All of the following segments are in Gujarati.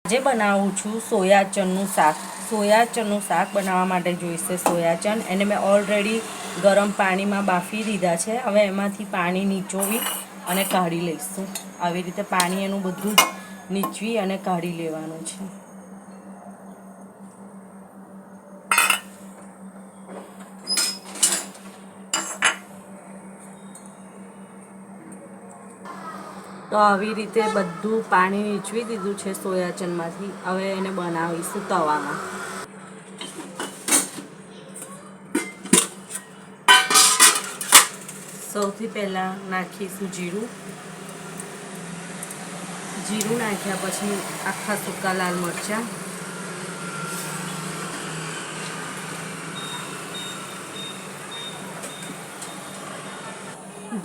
આજે બનાવું છું સોયા ચનનું શાક. સોયા ચનનું શાક બનાવવા માટે જોઈશે સોયા ચન. એને મેં ઓલરેડી ગરમ પાણીમાં બાફી દીધા છે. હવે એમાંથી પાણી નીચોવી અને કાઢી લઈશું. આવી રીતે પાણી એનું બધું નીચવી અને કાઢી લેવાનું છે. તો આવી રીતે બધું પાણી નીચવી દીધું છે સોયા ચનમાંથી. હવે એને બનાવીશું તવામાં. સૌથી પહેલાં નાખીશું જીરું. જીરું નાખ્યા પછી આખા સૂકા લાલ મરચાં,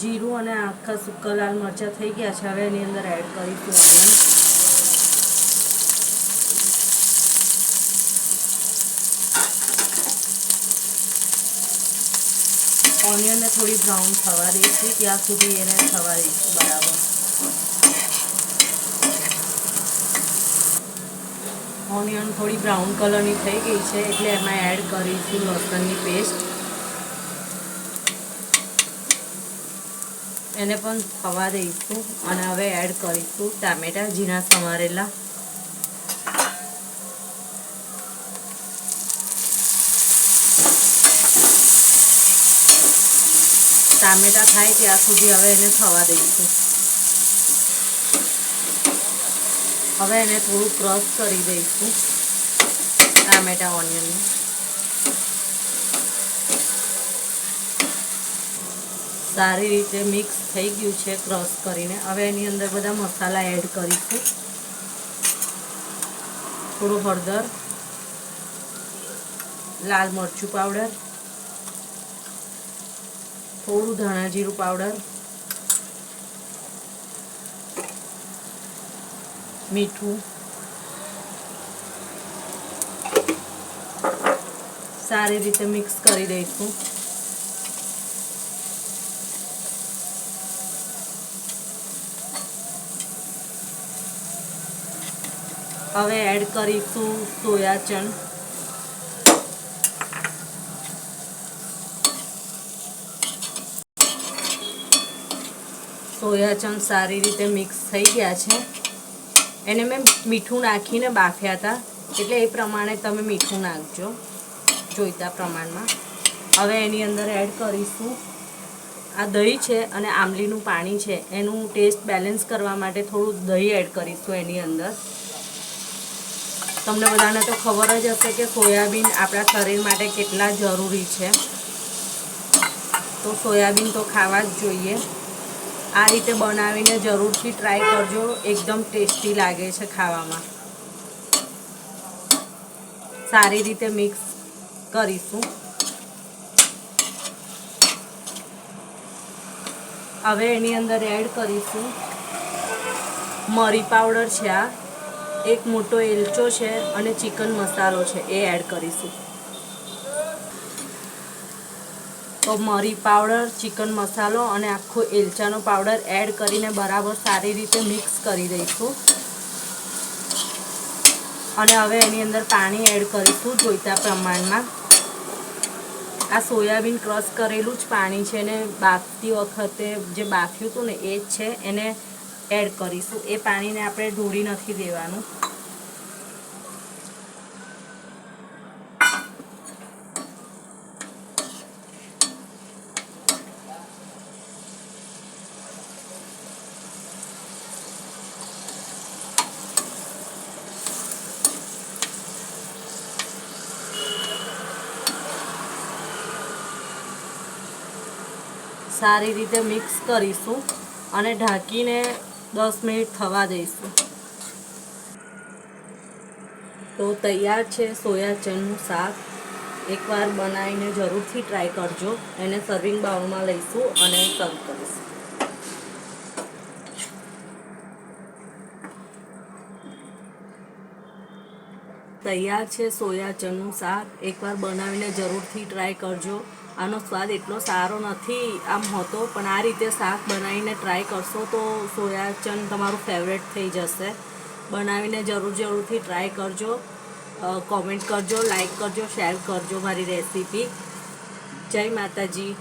જીરું અને આખા સૂકા લાલ મરચાં થઈ ગયા છે. હવે એની અંદર એડ કરીશું ઓનિયનને થોડી બ્રાઉન થવા દઈશું, ત્યાં સુધી એને થવા દઈશું બરાબર. ઓનિયન થોડી બ્રાઉન કલરની થઈ ગઈ છે એટલે એમાં એડ કરીશું લસણની પેસ્ટ. એને પણ થવા દઈશું અને હવે એડ કરીશું ટામેટાં ઝીણા સમારેલા. ટામેટાં થાય ત્યાં સુધી હવે એને થવા દઈશું. હવે એને થોડું ક્રશ કરી દઈશું ટામેટાં ઓનિયનને. સારી રીતે મિક્સ થઈ ગયું છે ક્રશ કરીને. હવે એની અંદર બધા મસાલા એડ કરીશું. થોડું હળદર, લાલ મરચું પાવડર, થોડું ધાણા જીરું પાવડર, મીઠું. સારી રીતે મિક્સ કરી દઈશું. હવે એડ કરીશું સોયા ચન. સોયા ચન સારી રીતે મિક્સ થઈ ગયા છે. એને મેં મીઠું નાખીને બાફ્યા હતા એટલે એ પ્રમાણે તમે મીઠું નાખજો જોઈતા પ્રમાણમાં. હવે એની અંદર એડ કરીશું આ દહીં છે અને આંબલીનું પાણી છે. એનું ટેસ્ટ બેલેન્સ કરવા માટે થોડું દહીં એડ કરીશું એની અંદર. તમને બધાને તો ખબર જ હશે કે સોયાબીન આપણા શરીર માટે કેટલા જરૂરી છે. તો સોયાબીન તો ખાવા જ જોઈએ. આ રીતે બનાવીને જરૂરથી ટ્રાય કરજો. એકદમ ટેસ્ટી લાગે છે ખાવામાં. સારી રીતે મિક્સ કરીશું. હવે એની અંદર એડ કરીશું મરી પાવડર છે. આ એક મોટો એલચો છે અને ચિકન મસાલો છે એ એડ કરીશું. તો મરી પાવડર, ચિકન મસાલો અને આખો એલચાનો પાવડર એડ કરીને બરાબર સારી રીતે મિક્સ કરી દઈશું. અને હવે એની અંદર પાણી એડ કરીશું જોઈતા પ્રમાણમાં. આ સોયાબીન ક્રશ કરેલું જ પાણી છે ને બાફતી વખતે જે બાફ્યું હતું ને એ જ છે. એને એડ કરીશું. એ પાણીને આપણે ઢોળી નથી દેવાનું. સારી રીતે મિક્સ કરીશું અને ઢાંકીને 10 મિનિટ થવા દઈશું. તો તૈયાર છે સોયા ચનનું શાક. એકવાર બનાવીને જરૂરથી ટ્રાય કરજો. એને સર્વિંગ બાઉલમાં લઈશું અને સર્વ કરીશું. તૈયાર છે સોયા ચનનું શાક. એકવાર બનાવીને જરૂરથી ટ્રાય કરજો. આનો સ્વાદ એટલો સારો નથી આમ હોતો, પણ આ રીતે શાક બનાવીને ટ્રાય કરશો તો સોયા ચન તમારું ફેવરેટ થઈ જશે. બનાવીને જરૂરથી ટ્રાય કરજો. કોમેન્ટ કરજો, લાઈક કરજો, શેર કરજો મારી રેસીપી. જય માતાજી.